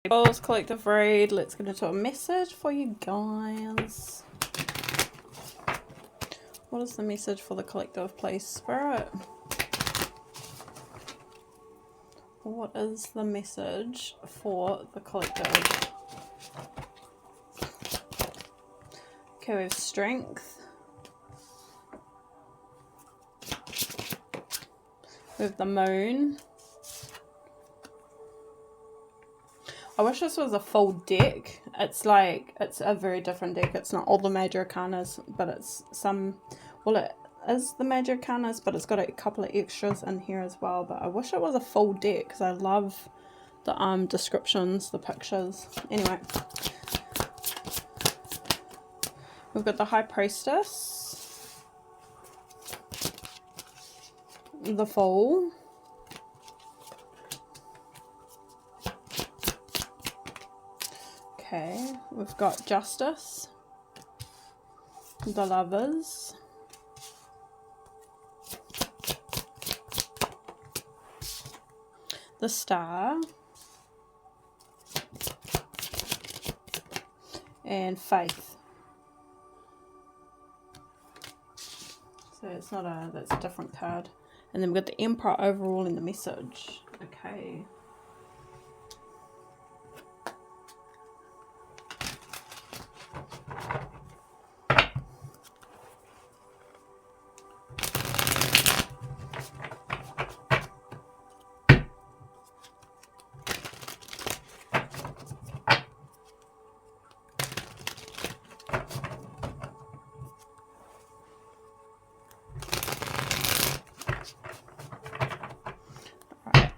Balls collective read. Let's get into a message for you guys. What is the message for the collective, please, Spirit? What is the message for the collective? Okay, we have strength. We have the moon. I wish this was a full deck. It's a very different deck. It's not all the major arcanas, but it's some, well, it is the major arcanas, but it's got a couple of extras in here as well. But I wish it was a full deck because I love the descriptions, the pictures. Anyway, we've got the High Priestess, the Fool, okay, we've got Justice, the Lovers, the Star, and Faith. So it's not a, that's a different card. And then we've got the Emperor overall in the message. Okay.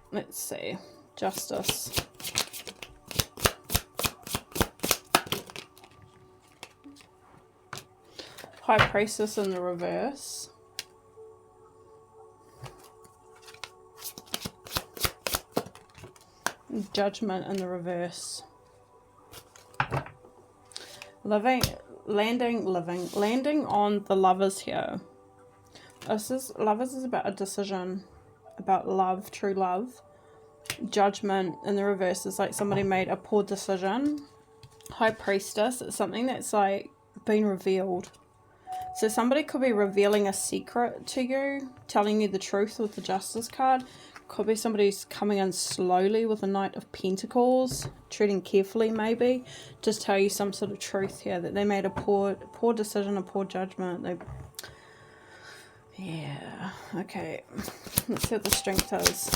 Let's see. Justice. High Priestess in the reverse. Judgment in the reverse. Landing on the Lovers here. Lovers is about a decision, about love, true love. Judgment in the reverse is like somebody made a poor decision. High Priestess is something that's like been revealed. So somebody could be revealing a secret to you, telling you the truth with the Justice card. Could be somebody's coming in slowly with the Knight of Pentacles, treading carefully maybe, just tell you some sort of truth here, that they made a poor decision, a poor judgment. Yeah, okay. Let's see what the strength is.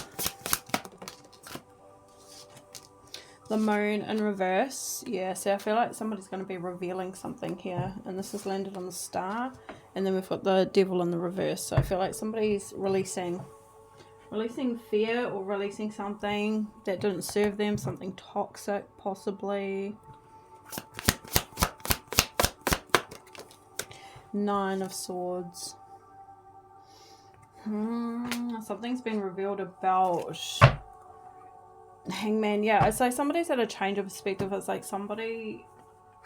The Moon in reverse. Yeah, so I feel like somebody's going to be revealing something here. And this has landed on the Star. And then we've got the Devil in the reverse. So I feel like somebody's releasing fear or releasing something that didn't serve them. Something toxic, possibly. Nine of Swords. Something's been revealed about Hangman. Yeah, it's like somebody's had a change of perspective. It's like somebody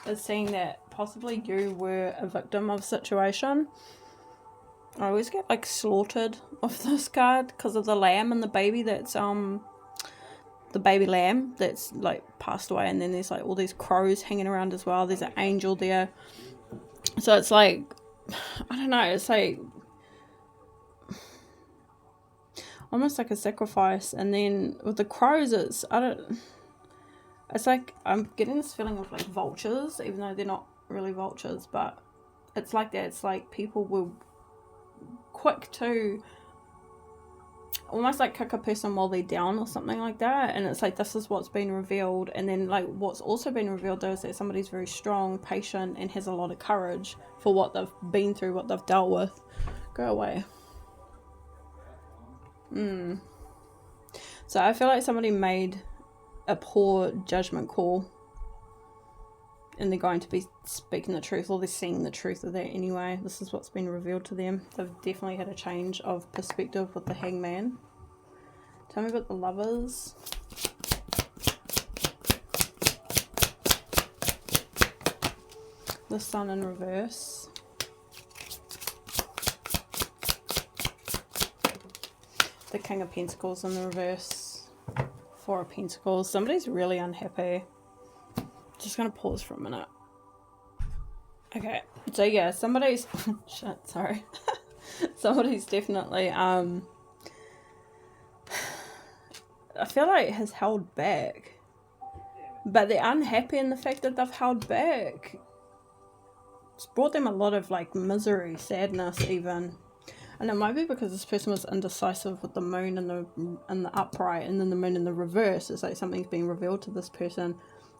is seeing that possibly you were a victim of a situation. I always get like slaughtered off this card because of the lamb and the baby that's the baby lamb that's like passed away, and then there's like all these crows hanging around as well. There's an angel there. So it's like, I don't know, it's like almost like a sacrifice. And then with the crows, it's like I'm getting this feeling of like vultures, even though they're not really vultures, but it's like that. It's like people were quick to almost like kick a person while they're down or something like that, and it's like this is what's been revealed. And then like what's also been revealed though is that somebody's very strong, patient, and has a lot of courage for what they've been through, what they've dealt with. Go away. So I feel like somebody made a poor judgment call, and they're going to be speaking the truth, or they're seeing the truth of that anyway. This is what's been revealed to them. They've definitely had a change of perspective with the Hangman. Tell me about the Lovers. The Sun in reverse. The King of Pentacles in the reverse. Four of Pentacles. Somebody's really unhappy. Just going to pause for a minute. Okay, so yeah, somebody's... shit, sorry. Somebody's definitely... I feel like has held back. But they're unhappy in the fact that they've held back. It's brought them a lot of like misery, sadness even. And it might be because this person was indecisive with the moon and the upright, and then the moon in the reverse. It's like something's being revealed to this person,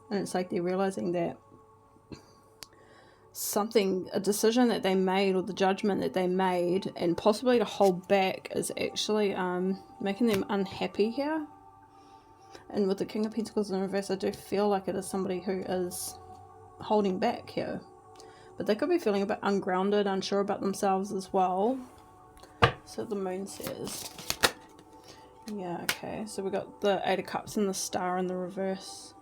and it's like they're realizing that a decision that they made, or the judgment that they made, and possibly to hold back, is actually making them unhappy here. And with the King of Pentacles in reverse, I do feel like it is somebody who is holding back here. But they could be feeling a bit ungrounded, unsure about themselves as well. So the moon says. Yeah, okay. So we got the Eight of Cups and the Star in the reverse.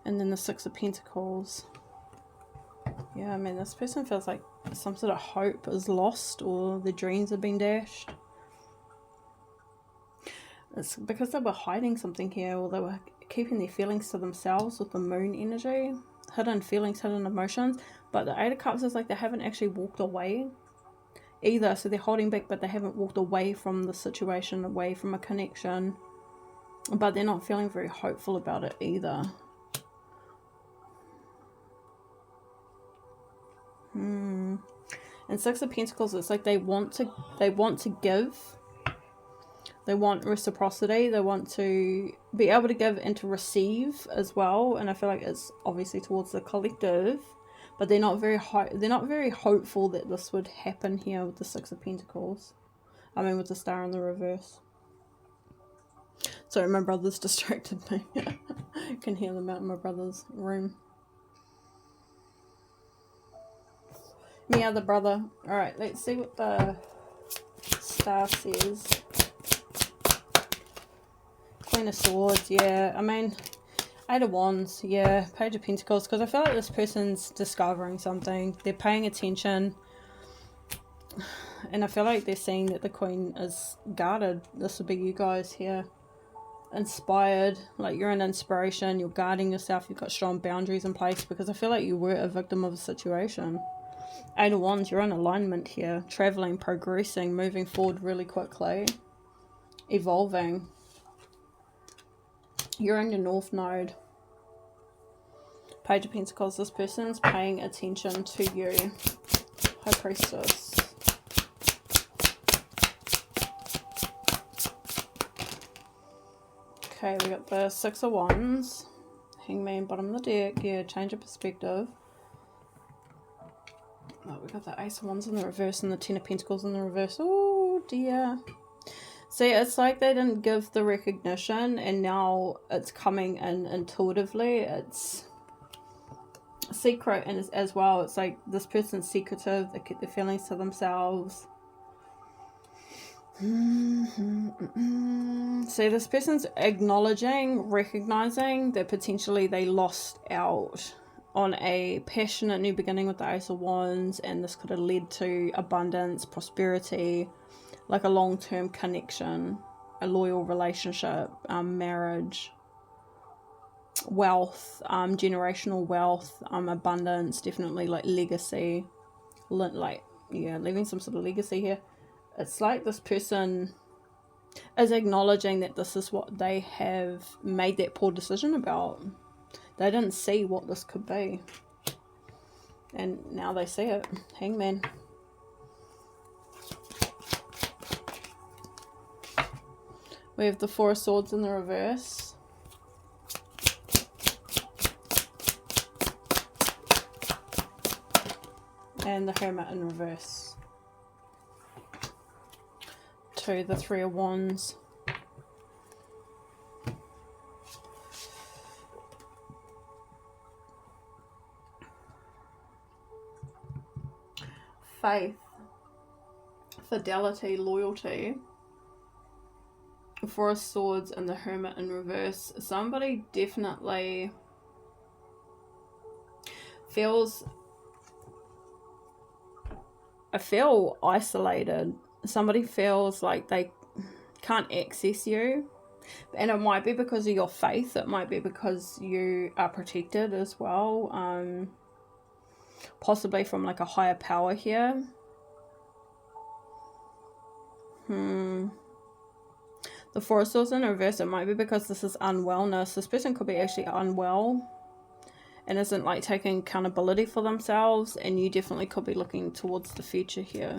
And then the Six of Pentacles. Yeah, I mean, this person feels like some sort of hope is lost, or their dreams have been dashed. It's because they were hiding something here, or they were keeping their feelings to themselves with the moon energy. Hidden feelings, hidden emotions. But the Eight of Cups is like they haven't actually walked away either. So they're holding back, but they haven't walked away from the situation, away from a connection. But they're not feeling very hopeful about it either. And Six of Pentacles, it's like they want to give. They want reciprocity. They want to be able to give and to receive as well. And I feel like it's obviously towards the collective, but they're not very hopeful that this would happen here with the Six of Pentacles. I mean, with the Star in the reverse. Sorry, my brother's distracted me. I can hear them out in my brother's room. Me other brother. Alright, let's see what the Star says. Queen of Swords, yeah. I mean, Eight of Wands, yeah. Page of Pentacles, because I feel like this person's discovering something. They're paying attention. And I feel like they're seeing that the Queen is guarded. This would be you guys here. Inspired. Like, you're an inspiration. You're guarding yourself. You've got strong boundaries in place, because I feel like you were a victim of a situation. Eight of Wands, you're in alignment here. Traveling, progressing, moving forward really quickly. Evolving. You're in your North Node. Page of Pentacles, this person's paying attention to you. High Priestess. Okay, we got the Six of Wands. Hangman, bottom of the deck. Yeah, change of perspective. Oh, we got the Ace of Wands in the reverse and the Ten of Pentacles in the reverse. Oh dear. See, it's like they didn't give the recognition, and now it's coming in intuitively. It's secret, and as well, it's like this person's secretive. They keep their feelings to themselves. See, this person's acknowledging, recognizing that potentially they lost out on a passionate new beginning with the Ace of Wands, and this could have led to abundance, prosperity, like a long-term connection, a loyal relationship, marriage, wealth, generational wealth, abundance, definitely like legacy, like, yeah, leaving some sort of legacy here. It's like this person is acknowledging that this is what they have made that poor decision about. They didn't see what this could be, and now they see it. Hangman. We have the Four of Swords in the reverse. And the Hermit in reverse. To the Three of Wands. Faith. Fidelity, loyalty. Four of Swords and the Hermit in reverse. Somebody definitely feels, I feel isolated. Somebody feels like they can't access you. And it might be because of your faith. It might be because you are protected as well. Possibly from like a higher power here. The Four of Swords in reverse. It might be because this is unwellness. This person could be actually unwell and isn't like taking accountability for themselves. And you definitely could be looking towards the future here.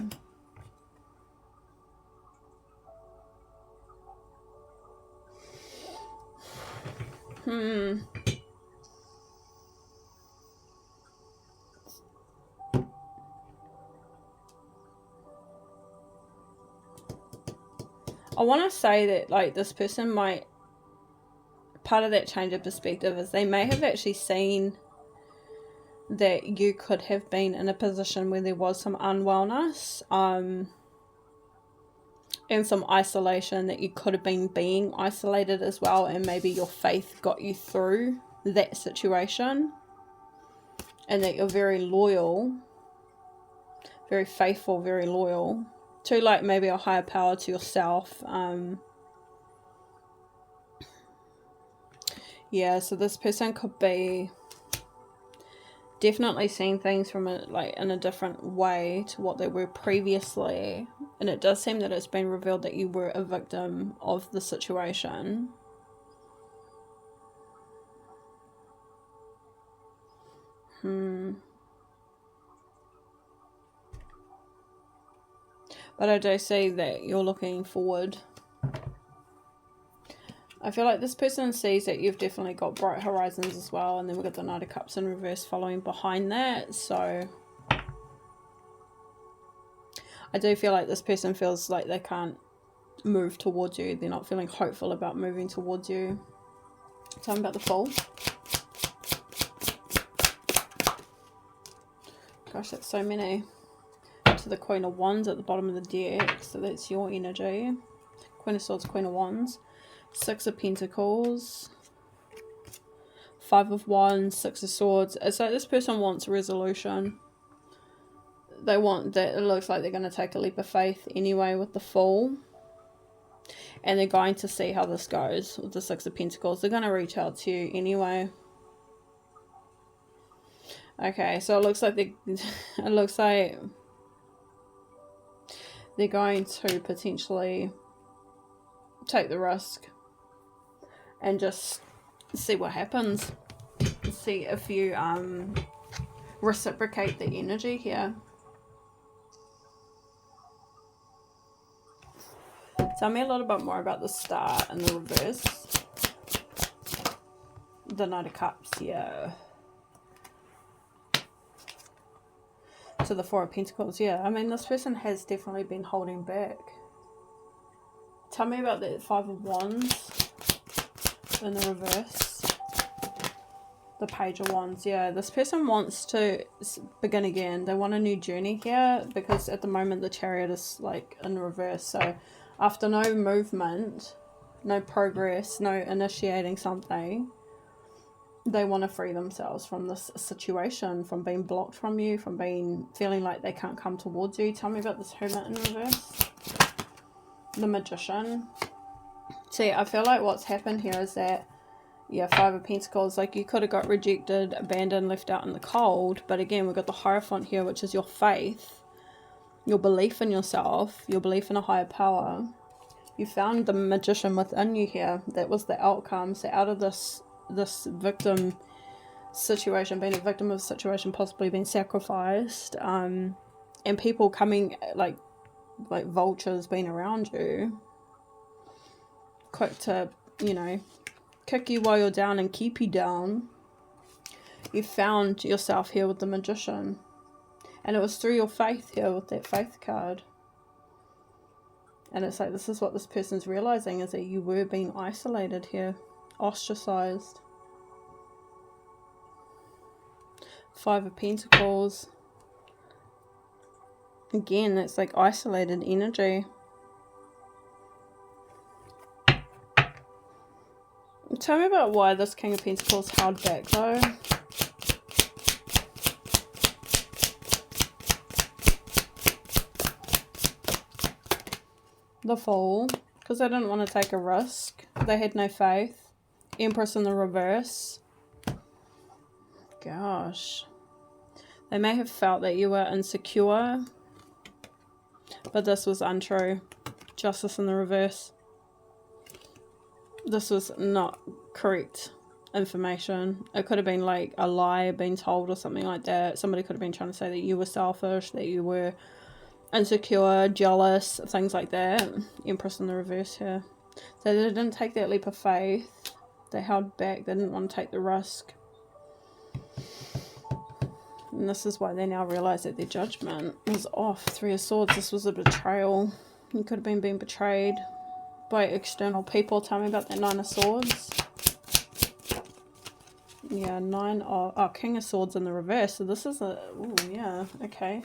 I want to say that like this person might, part of that change of perspective is they may have actually seen that you could have been in a position where there was some unwellness and some isolation, that you could have been being isolated as well, and maybe your faith got you through that situation, and that you're very loyal, very faithful, very loyal to like maybe a higher power, to yourself. Yeah, so this person could be definitely seeing things from a, like in a different way to what they were previously. And it does seem that it's been revealed that you were a victim of the situation. But I do see that you're looking forward. I feel like this person sees that you've definitely got bright horizons as well. And then we've got the Knight of Cups in reverse following behind that. So I do feel like this person feels like they can't move towards you. They're not feeling hopeful about moving towards you. Tell me about the Fool. Gosh, that's so many. To the Queen of Wands at the bottom of the deck. So that's your energy. Queen of Swords, Queen of Wands. Six of Pentacles. Five of Wands, Six of Swords. It's like this person wants resolution. They want that. It looks like they're going to take a leap of faith anyway with the Fool. And they're going to see how this goes with the Six of Pentacles. They're going to reach out to you anyway. Okay, so it looks like they're going to potentially take the risk and just see what happens. See if you reciprocate the energy here. Tell me a little bit more about the Star in the reverse. The Knight of Cups, yeah. To the Four of Pentacles, yeah. I mean, this person has definitely been holding back. Tell me about the Five of Wands in the reverse. The Page of Wands, yeah. This person wants to begin again. They want a new journey here, because at the moment the Chariot is like in reverse. So after no movement, no progress, no initiating something, they want to free themselves from this situation, from being blocked from you, from feeling like they can't come towards you. Tell me about this Hermit in reverse. The Magician. See, I feel like what's happened here is that, yeah, Five of Pentacles, like you could have got rejected, abandoned, left out in the cold. But again, we've got the Hierophant here, which is your faith, your belief in yourself, your belief in a higher power. You found the Magician within you here. That was the outcome. So out of this victim situation, being a victim of a situation, possibly being sacrificed, and people coming like vultures being around you, quick to, you know, kick you while you're down and keep you down. You found yourself here with the Magician, and it was through your faith here with that Faith card. And it's like, this is what this person's realizing, is that you were being isolated here, ostracized. Five of Pentacles. Again, it's like isolated energy. Tell me about why this King of Pentacles held back though. The Fool. Because they didn't want to take a risk. They had no faith. Empress in the reverse. Gosh. They may have felt that you were insecure, but this was untrue. Justice in the reverse. This was not correct information. It could have been like a lie being told or something like that. Somebody could have been trying to say that you were selfish, that you were insecure, jealous, things like that. Empress in the reverse here. So they didn't take that leap of faith. They held back. They didn't want to take the risk. And this is why they now realize that their judgment was off. Three of Swords. This was a betrayal. You could have been being betrayed by external people. Tell me about that Nine of Swords. Yeah, King of Swords in the reverse. So this is a, ooh, yeah, okay.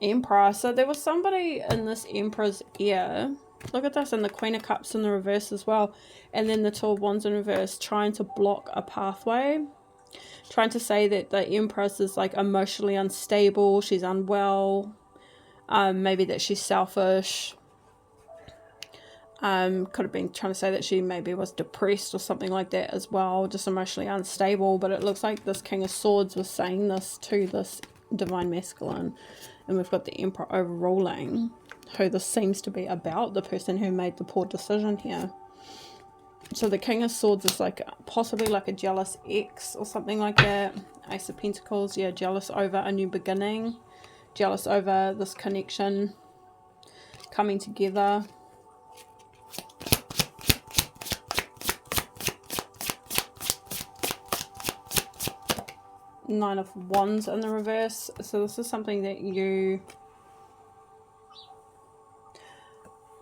Emperor. So there was somebody in this Emperor's ear. Look at this, and the Queen of Cups in the reverse as well. And then the Two of Wands in reverse, trying to block a pathway. Trying to say that the Empress is like emotionally unstable, she's unwell, maybe that she's selfish. Could have been trying to say that she maybe was depressed or something like that as well, just emotionally unstable. But it looks like this King of Swords was saying this to this Divine Masculine. And we've got the Emperor overruling, who this seems to be about, the person who made the poor decision here. So the King of Swords is like possibly like a jealous ex or something like that. Ace of Pentacles, yeah, jealous over a new beginning. Jealous over this connection coming together. Nine of Wands in the reverse. So this is something that you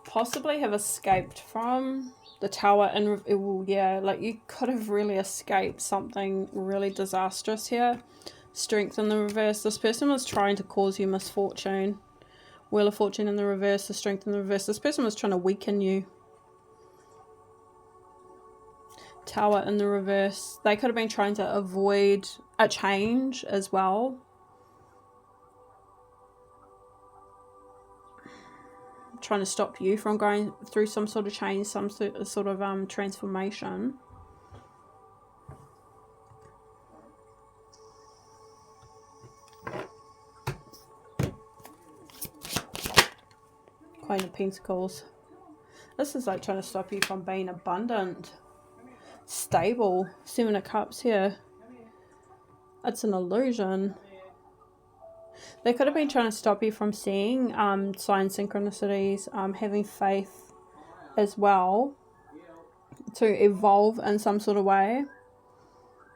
possibly have escaped from. The Tower and yeah, like you could have really escaped something really disastrous here. Strength in the reverse. This person was trying to cause you misfortune. Wheel of Fortune in the reverse. The Strength in the reverse. This person was trying to weaken you. Tower in the reverse. They could have been trying to avoid a change as well. Trying to stop you from going through some sort of change, some sort of transformation. Queen of Pentacles. This is like trying to stop you from being abundant, stable. Seven of Cups here. It's an illusion. They could have been trying to stop you from seeing sign synchronicities, having faith as well, to evolve in some sort of way,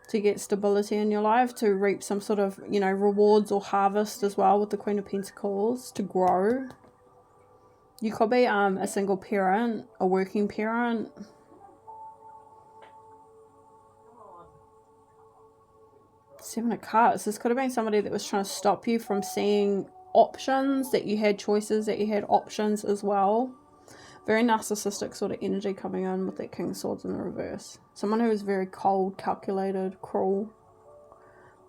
to get stability in your life, to reap some sort of, you know, rewards or harvest as well with the Queen of Pentacles, to grow. You could be a single parent, a working parent. Seven of Cups. This could have been somebody that was trying to stop you from seeing options, that you had choices, that you had options as well. Very narcissistic sort of energy coming in with that King of Swords in the reverse. Someone who is very cold, calculated, cruel.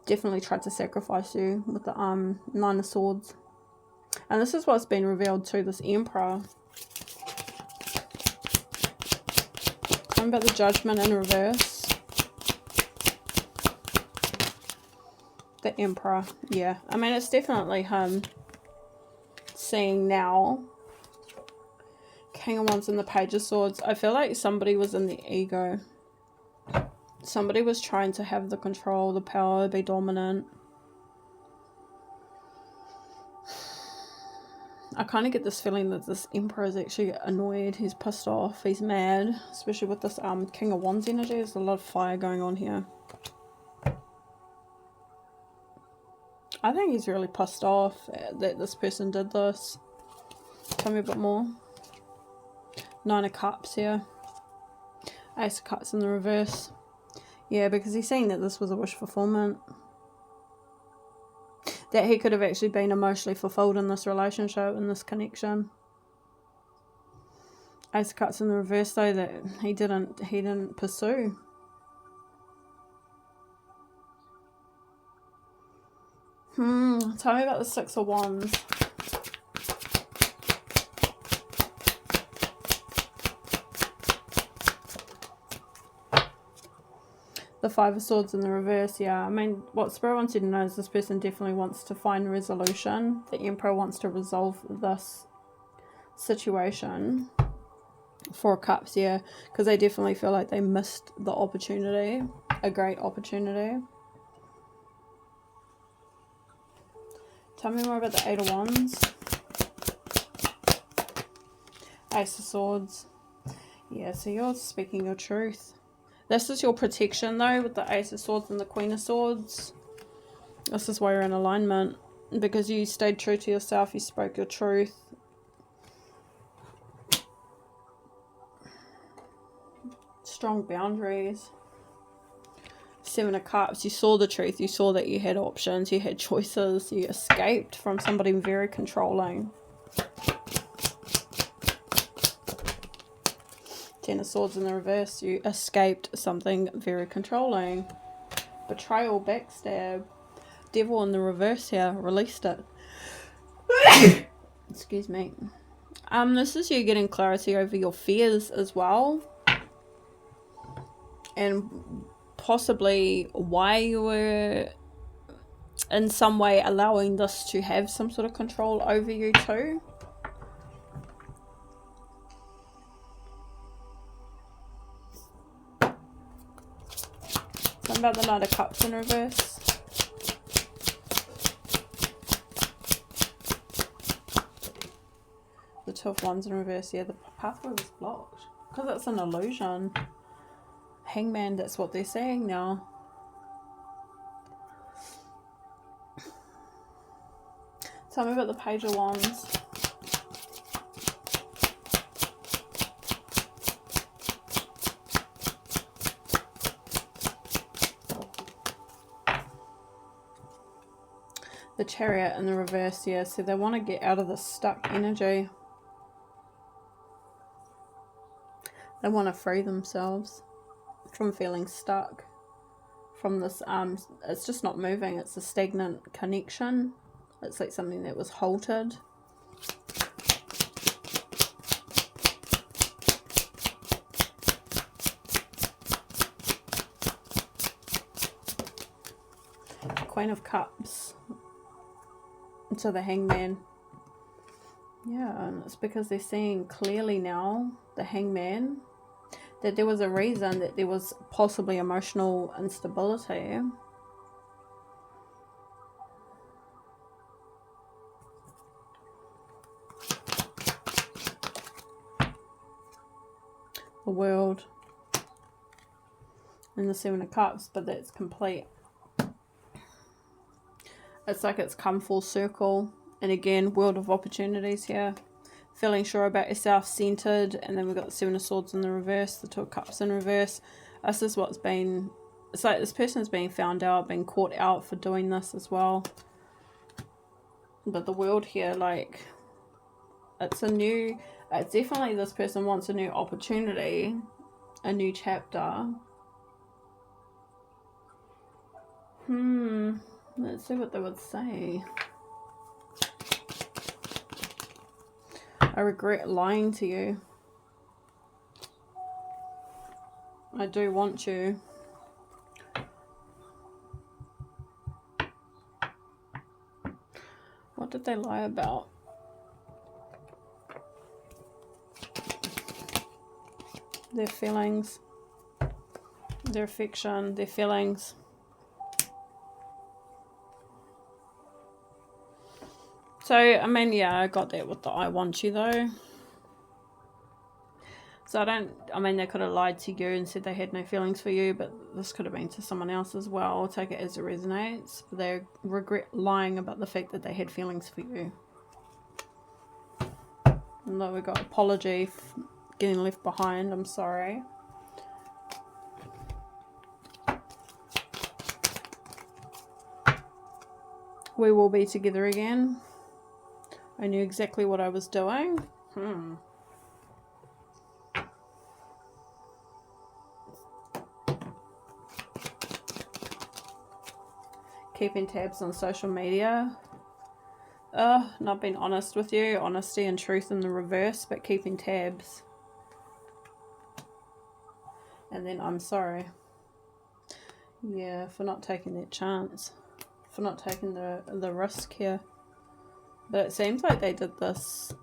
Definitely tried to sacrifice you with the Nine of Swords. And this is what's been revealed to this Emperor. Talking about the Judgment in reverse. The Emperor, yeah. I mean, it's definitely him seeing now. King of Wands and the Page of Swords. I feel like somebody was in the ego. Somebody was trying to have the control, the power, be dominant. I kind of get this feeling that this Emperor is actually annoyed. He's pissed off. He's mad. Especially with this King of Wands energy. There's a lot of fire going on here. I think he's really pissed off that this person did this. Tell me a bit more. Nine of Cups here. Ace of Cups in the reverse. Yeah, because he's saying that this was a wish fulfillment. That he could have actually been emotionally fulfilled in this relationship, in this connection. Ace of Cups in the reverse though, that he didn't pursue. Tell me about the Six of Wands. The Five of Swords in the reverse, yeah. I mean, what Spirit wants you to know is this person definitely wants to find resolution. The Emperor wants to resolve this situation. Four of Cups, yeah. Because they definitely feel like they missed the opportunity. A great opportunity. Tell me more about the Eight of Wands. Ace of Swords. Yeah, so you're speaking your truth. This is your protection though, with the Ace of Swords and the Queen of Swords. This is why you're in alignment. Because you stayed true to yourself, you spoke your truth. Strong boundaries. Seven of Cups, you saw the truth, you saw that you had options, you had choices, you escaped from somebody very controlling. Ten of Swords in the reverse, you escaped something very controlling. Betrayal, backstab. Devil in the reverse here, released it. Excuse me. This is you getting clarity over your fears as well. And possibly why you were in some way allowing this to have some sort of control over you too. Something about the Knight of Cups in reverse. The Two of Wands in reverse. Yeah, the pathway was blocked because it's an illusion. Hangman, that's what they're saying now. Tell me about the Page of Wands. The Chariot in the reverse, yeah, so they want to get out of this stuck energy. They want to free themselves from feeling stuck. From this, it's just not moving, it's a stagnant connection. It's like something that was halted. Queen of Cups. To the Hangman. Yeah, and it's because they're seeing clearly now, the Hangman, that there was a reason that there was possibly emotional instability. The World. And the Seven of Cups, but that's complete. It's like it's come full circle. And again, world of opportunities here. Feeling sure about yourself, centered. And then we've got the Seven of Swords in the reverse, the Two of Cups in reverse. This is what's been... It's like this person's being found out, being caught out for doing this as well. But the World here, like... It's a new... It's definitely this person wants a new opportunity. A new chapter. Let's see what they would say. I regret lying to you. I do want you. What did they lie about? Their feelings. Their affection. Their feelings. So, I mean, yeah, I got that with the I want you though. So I mean, they could have lied to you and said they had no feelings for you, but this could have been to someone else as well. Take it as it resonates. They regret lying about the fact that they had feelings for you. And though we got apology for getting left behind, I'm sorry. We will be together again. I knew exactly what I was doing. Keeping tabs on social media. Not being honest with you. Honesty and truth in the reverse, but keeping tabs. And then I'm sorry. Yeah, for not taking that chance. For not taking the risk here. But it seems like they did this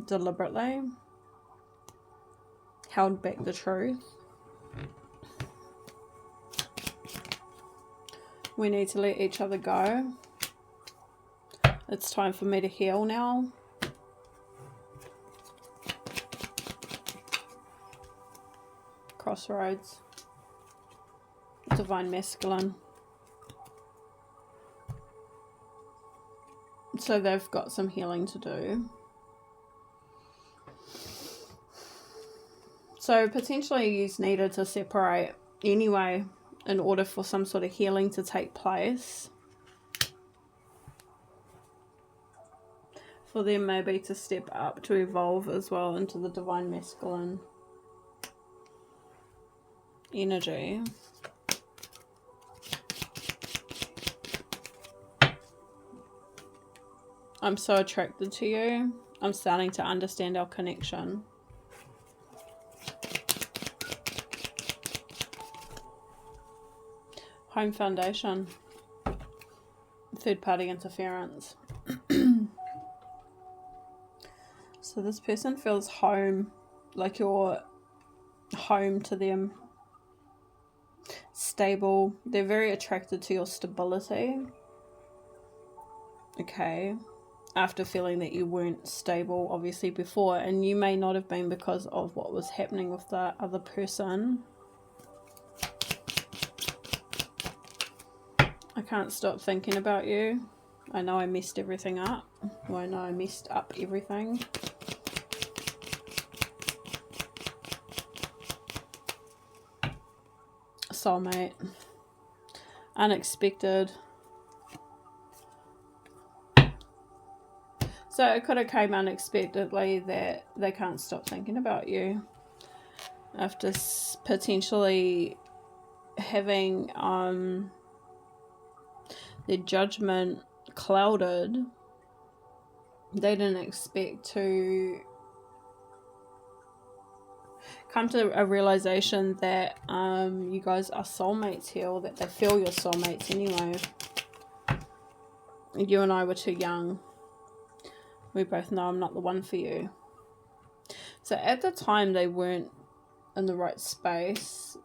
deliberately. Held back the truth. We need to let each other go. It's time for me to heal now. Crossroads. Divine masculine. So they've got some healing to do. So potentially you needed to separate anyway in order for some sort of healing to take place. For them maybe to step up, to evolve as well into the divine masculine energy. I'm so attracted to you. I'm starting to understand our connection. Home foundation. Third party interference. So this person feels home, like you're home to them. Stable. They're very attracted to your stability. Okay. After feeling that you weren't stable, obviously, before. And you may not have been because of what was happening with the other person. I can't stop thinking about you. I know I messed everything up. Well, I know I messed up everything. Soulmate. Unexpected. So it could have come unexpectedly that they can't stop thinking about you. After potentially having their judgment clouded, they didn't expect to come to a realization that you guys are soulmates here, or that they feel you're soulmates anyway. You and I were too young. We both know I'm not the one for you. So at the time they weren't in the right space.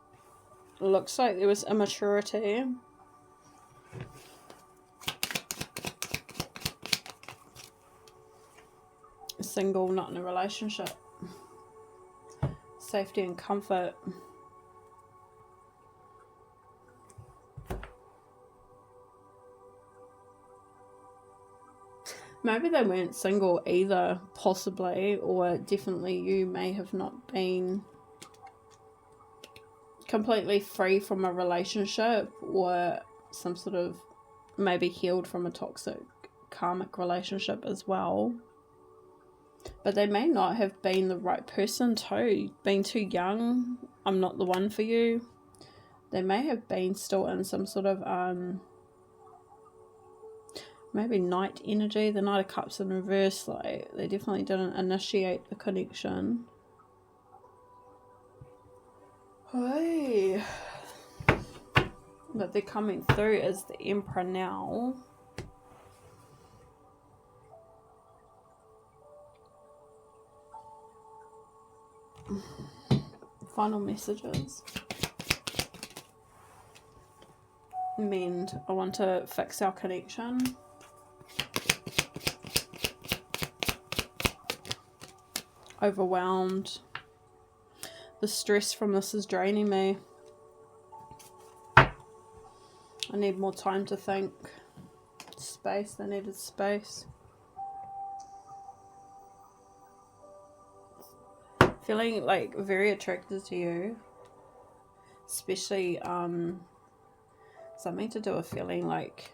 It looks like there was immaturity. Single, not in a relationship. Safety and comfort. Maybe they weren't single either, possibly, or definitely you may have not been completely free from a relationship, or some sort of maybe healed from a toxic karmic relationship as well. But they may not have been the right person too. Being too young, I'm not the one for you. They may have been still in some sort of maybe night energy, the Knight of Cups in reverse. Like, they definitely didn't initiate the connection. Hey. But they're coming through as the Emperor now. Final messages. Mend. I want to fix our connection. Overwhelmed. The stress from this is draining me. I need more time to think. Space. They needed space. Feeling like very attracted to you. Especially something to do with feeling like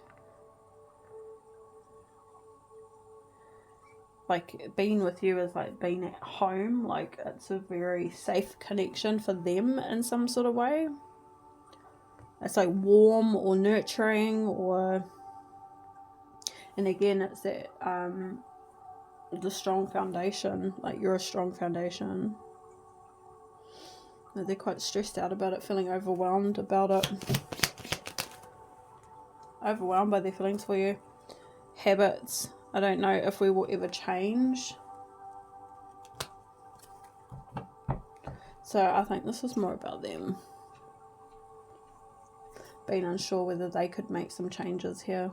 being with you is like being at home. Like, it's a very safe connection for them in some sort of way. It's like warm or nurturing, or, and again it's that the strong foundation. Like, you're a strong foundation. that they're quite stressed out about it, feeling overwhelmed about it. Overwhelmed by their feelings for you. Habits. I don't know if we will ever change. So I think this is more about them being unsure whether they could make some changes here.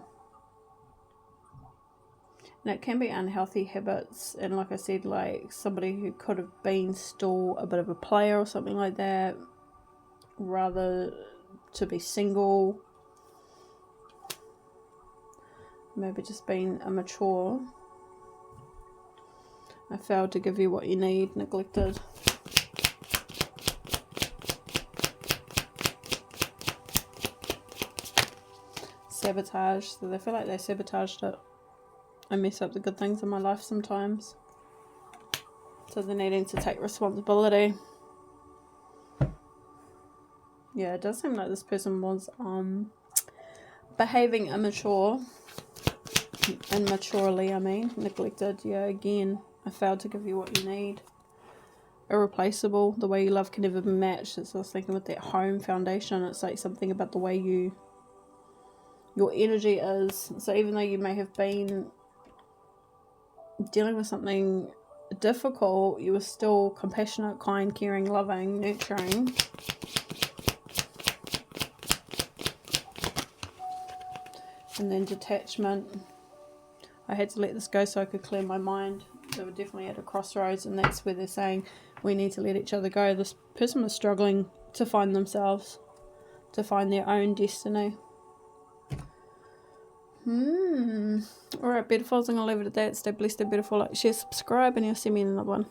And it can be unhealthy habits, and like I said, like somebody who could have been still a bit of a player or something like that, rather to be single, maybe just being immature. I failed to give you what you need, neglected. Sabotage, so they feel like they sabotaged it. I mess up the good things in my life sometimes. So they're needing to take responsibility. Yeah, it does seem like this person was behaving immaturely, I mean, neglected. Yeah, again, I failed to give you what you need. Irreplaceable, the way you love can never be matched. It's I was thinking with that home foundation, it's like something about the way your energy is. So even though you may have been dealing with something difficult, you were still compassionate, kind, caring, loving, nurturing. And then detachment. I had to let this go so I could clear my mind. They were definitely at a crossroads, and that's where they're saying we need to let each other go. This person was struggling to find themselves, to find their own destiny. Alright, beautifuls, I'm going to leave it at that. Stay blessed, stay beautiful. Like, share, subscribe, and you'll see me in another one.